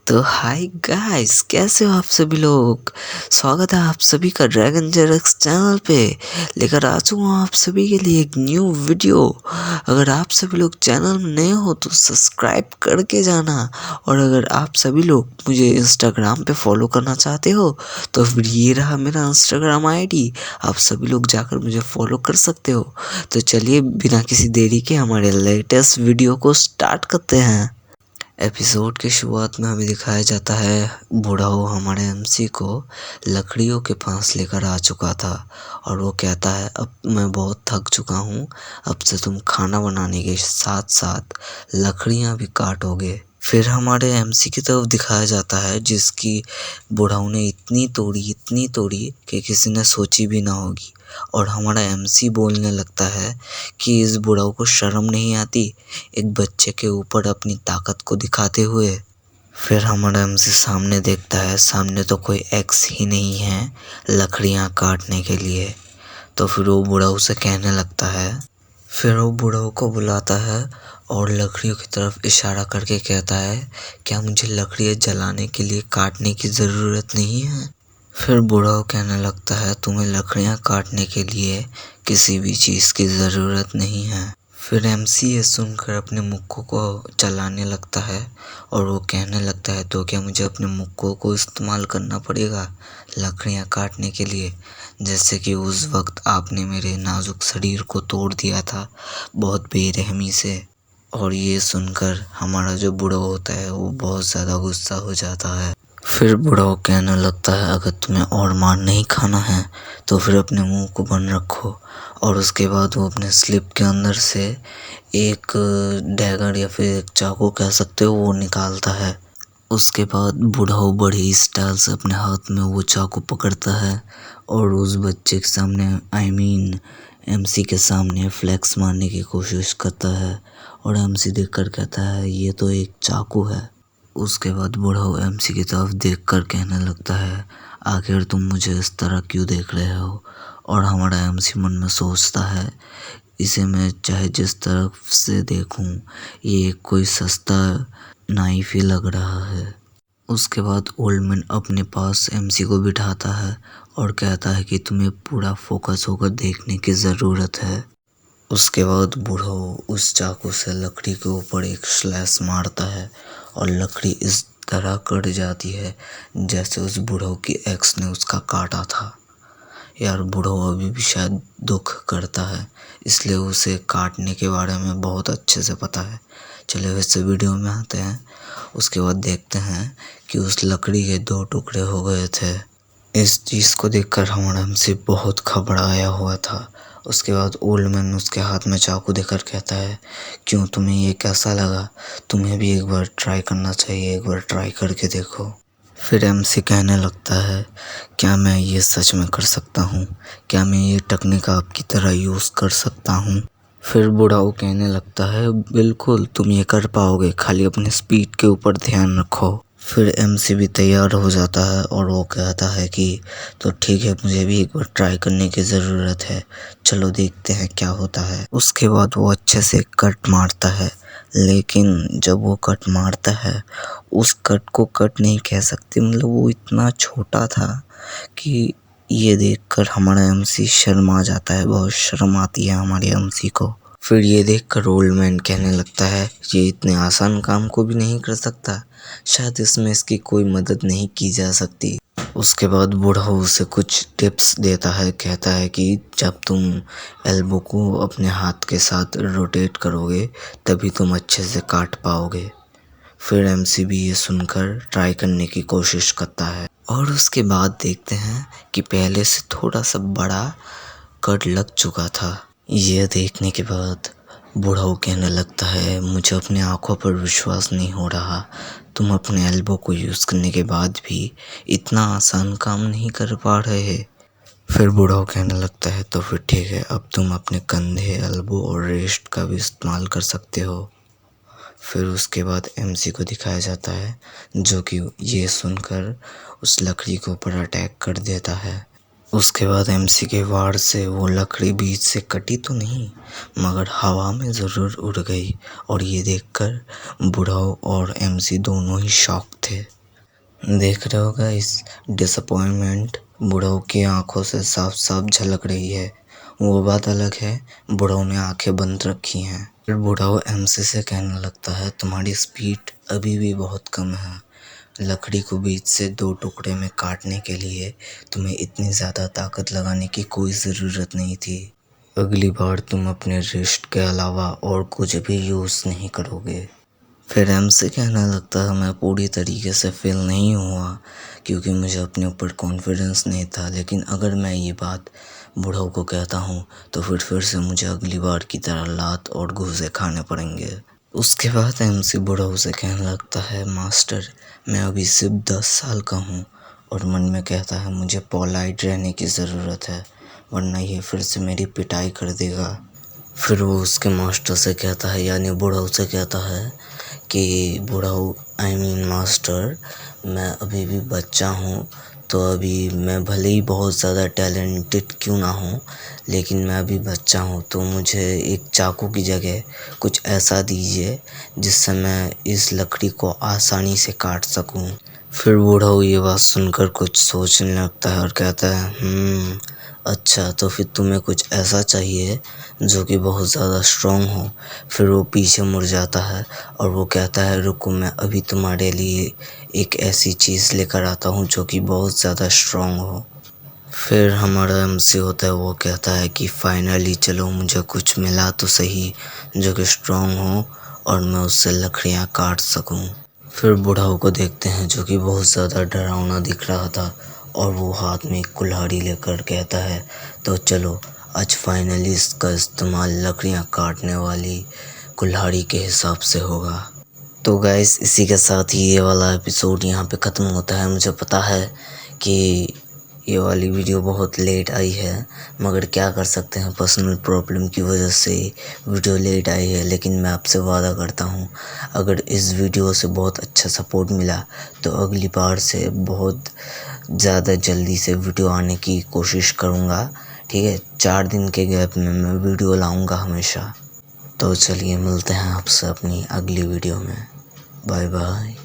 तो hi guys, कैसे हो आप सभी लोग। स्वागत है आप सभी का ड्रैगन जेरक्स चैनल पे। लेकर आ चुका हूँ आप सभी के लिए एक न्यू वीडियो। अगर आप सभी लोग चैनल में नए हो तो सब्सक्राइब करके जाना। और अगर आप सभी लोग मुझे इंस्टाग्राम पे फॉलो करना चाहते हो तो फिर ये रहा मेरा इंस्टाग्राम आईडी। आप सभी लोग जाकर मुझे फॉलो कर सकते हो। तो चलिए बिना किसी देरी के हमारे लेटेस्ट वीडियो को स्टार्ट करते हैं। एपिसोड की शुरुआत में हमें दिखाया जाता है बुढ़ाऊ हमारे एमसी को लकड़ियों के पास लेकर आ चुका था। और वो कहता है अब मैं बहुत थक चुका हूँ, अब से तुम खाना बनाने के साथ साथ लकड़ियाँ भी काटोगे। फिर हमारे एमसी की तरफ दिखाया जाता है जिसकी बुढ़ाऊ ने इतनी तोड़ी कि किसी ने सोची भी ना होगी। और हमारा एमसी बोलने लगता है कि इस बुढ़ाऊ को शर्म नहीं आती एक बच्चे के ऊपर अपनी ताकत को दिखाते हुए। फिर हमारा एमसी सामने देखता है, सामने तो कोई एक्स ही नहीं है लकड़ियाँ काटने के लिए। तो फिर वो बुढ़ाऊ से कहने लगता है, फिर वो बुढ़ाऊ को बुलाता है और लकड़ियों की तरफ इशारा करके कहता है, क्या मुझे लकड़ियाँ जलाने के लिए काटने की ज़रूरत नहीं है। फिर बुढ़ाऊ कहने लगता है, तुम्हें लकड़ियाँ काटने के लिए किसी भी चीज़ की ज़रूरत नहीं है। फिर एमसी ये सुनकर अपने मुक्कों को चलाने लगता है और वो कहने लगता है, तो क्या मुझे अपने मुक्कों को इस्तेमाल करना पड़ेगा लकड़ियाँ काटने के लिए, जैसे कि उस वक्त आपने मेरे नाजुक शरीर को तोड़ दिया था बहुत बेरहमी से। और ये सुनकर हमारा जो बुढ़ा होता है वो बहुत ज़्यादा गुस्सा हो जाता है। फिर बुढ़ाऊ कहने लगता है, अगर तुम्हें और मार नहीं खाना है तो फिर अपने मुंह को बंद रखो। और उसके बाद वो अपने स्लिप के अंदर से एक डैगर या फिर एक चाकू कह सकते हो वो निकालता है। उसके बाद बुढ़ाऊ बड़ी स्टाइल से अपने हाथ में वो चाकू पकड़ता है और उस बच्चे के सामने एमसी के सामने फ्लेक्स मारने की कोशिश करता है। और एमसी देखकर कहता है, ये तो एक चाकू है। उसके बाद बुढ़ाऊ एमसी की तरफ देखकर कहने लगता है, आखिर तुम मुझे इस तरह क्यों देख रहे हो। और हमारा एमसी मन में सोचता है, इसे मैं चाहे जिस तरफ से देखूं ये कोई सस्ता नाइफ ही लग रहा है। उसके बाद ओल्ड मैन अपने पास एमसी को बिठाता है और कहता है कि तुम्हें पूरा फोकस होकर देखने की ज़रूरत है। उसके बाद बुढ़ाऊ उस चाकू से लकड़ी के ऊपर एक स्लैश मारता है और लकड़ी इस तरह कट जाती है जैसे उस बुढ़ाऊ की एक्स ने उसका काटा था। यार बुढ़ाऊ अभी भी शायद दुख करता है, इसलिए उसे काटने के बारे में बहुत अच्छे से पता है। चलिए वैसे वीडियो में आते हैं। उसके बाद देखते हैं कि उस लकड़ी के 2 टुकड़े हो गए थे। इस चीज़ को देखकर हमारा एमसी बहुत घबराया हुआ था। उसके बाद ओल्ड मैन उसके हाथ में चाकू देकर कहता है, क्यों तुम्हें ये कैसा लगा, तुम्हें भी एक बार ट्राई करना चाहिए, एक बार ट्राई करके देखो। फिर एमसी कहने लगता है, क्या मैं ये सच में कर सकता हूँ, क्या मैं ये टेक्निक आपकी तरह यूज़ कर सकता हूँ। फिर बुढ़ाऊ कहने लगता है, बिल्कुल तुम ये कर पाओगे, खाली अपने स्पीड के ऊपर ध्यान रखो। फिर एमसी भी तैयार हो जाता है और वो कहता है कि तो ठीक है, मुझे भी एक बार ट्राई करने की ज़रूरत है, चलो देखते हैं क्या होता है। उसके बाद वो अच्छे से कट मारता है, लेकिन जब वो कट मारता है उस कट को कट नहीं कह सकते, मतलब वो इतना छोटा था कि ये देखकर हमारा एमसी शर्मा जाता है, बहुत शर्म आती है हमारे एमसी को। फिर ये देखकर ओल्ड मैन कहने लगता है, ये इतने आसान काम को भी नहीं कर सकता, शायद इसमें इसकी कोई मदद नहीं की जा सकती। उसके बाद बुढ़ाऊ उसे कुछ टिप्स देता है, कहता है कि जब तुम एल्बो को अपने हाथ के साथ रोटेट करोगे तभी तुम अच्छे से काट पाओगे। फिर एमसी भी ये सुनकर ट्राई करने की कोशिश करता है और उसके बाद देखते हैं कि पहले से थोड़ा सा बड़ा कट लग चुका था। यह देखने के बाद बुढ़ाऊ कहने लगता है, मुझे अपनी आंखों पर विश्वास नहीं हो रहा, तुम अपने एल्बो को यूज़ करने के बाद भी इतना आसान काम नहीं कर पा रहे। फिर बुढ़ाऊ कहने लगता है, तो फिर ठीक है, अब तुम अपने कंधे, एल्बो और रेस्ट का भी इस्तेमाल कर सकते हो। फिर उसके बाद एमसी को दिखाया जाता है जो कि ये सुनकर उस लकड़ी के ऊपर अटैक कर देता है। उसके बाद एमसी के वार से वो लकड़ी बीच से कटी तो नहीं, मगर हवा में ज़रूर उड़ गई। और ये देखकर बुढ़ाऊ और एमसी दोनों ही शॉक थे। देख रहे हो गाइस, डिसअपॉइंटमेंट बुढ़ाऊ की आंखों से साफ साफ झलक रही है। वो बात अलग है, बुढ़ाऊ ने आंखें बंद रखी हैं। फिर बुढ़ाऊ एमसी से कहने लगता है, तुम्हारी स्पीड अभी भी बहुत कम है। लकड़ी को बीच से 2 टुकड़े में काटने के लिए तुम्हें इतनी ज़्यादा ताकत लगाने की कोई ज़रूरत नहीं थी। अगली बार तुम अपने रिस्ट के अलावा और कुछ भी यूज़ नहीं करोगे। फिर एमसी कहने लगता है, मैं पूरी तरीके से फेल नहीं हुआ क्योंकि मुझे अपने ऊपर कॉन्फिडेंस नहीं था, लेकिन अगर मैं ये बात बुढ़ाऊ को कहता हूँ तो फिर से मुझे अगली बार की तरह लात और घूंसे खाने पड़ेंगे। उसके बाद एमसी बुढ़ाऊ से कहने लगता है, मास्टर मैं अभी सिर्फ 10 साल का हूँ और मन में कहता है मुझे पोलाइट रहने की ज़रूरत है, वरना ये फिर से मेरी पिटाई कर देगा। फिर वो उसके मास्टर से कहता है, यानी बुढ़ाऊ से कहता है कि बुढ़ाऊ आई मीन मास्टर, मैं अभी भी बच्चा हूँ, तो अभी मैं भले ही बहुत ज़्यादा टैलेंटेड क्यों ना हूँ, लेकिन मैं अभी बच्चा हूँ, तो मुझे एक चाकू की जगह कुछ ऐसा दीजिए जिससे मैं इस लकड़ी को आसानी से काट सकूँ। फिर बुढ़ाऊ ये बात सुनकर कुछ सोचने लगता है और कहता है, अच्छा तो फिर तुम्हें कुछ ऐसा चाहिए जो कि बहुत ज़्यादा स्ट्रॉन्ग हो। फिर वो पीछे मुड़ जाता है और वो कहता है, रुको मैं अभी तुम्हारे लिए एक ऐसी चीज़ लेकर आता हूँ जो कि बहुत ज़्यादा स्ट्रॉन्ग हो। फिर हमारा एमसी होता है, वो कहता है कि फाइनली चलो मुझे कुछ मिला तो सही जो कि स्ट्रॉन्ग हो और मैं उससे लकड़ियाँ काट सकूँ। फिर बुढ़ाऊ को देखते हैं जो कि बहुत ज़्यादा डरावना दिख रहा था और वो हाथ में एक कुल्हाड़ी लेकर कहता है, तो चलो आज फाइनली इसका इस्तेमाल लकड़ियाँ काटने वाली कुल्हाड़ी के हिसाब से होगा। तो गाइस इसी के साथ ही ये वाला एपिसोड यहाँ पे ख़त्म होता है। मुझे पता है कि ये वाली वीडियो बहुत लेट आई है, मगर क्या कर सकते हैं, पर्सनल प्रॉब्लम की वजह से वीडियो लेट आई है। लेकिन मैं आपसे वादा करता हूँ, अगर इस वीडियो से बहुत अच्छा सपोर्ट मिला तो अगली बार से बहुत ज़्यादा जल्दी से वीडियो आने की कोशिश करूँगा। ठीक है, 4 दिन के गैप में मैं वीडियो लाऊँगा हमेशा। तो चलिए मिलते हैं आपसे अपनी अगली वीडियो में। Bye bye.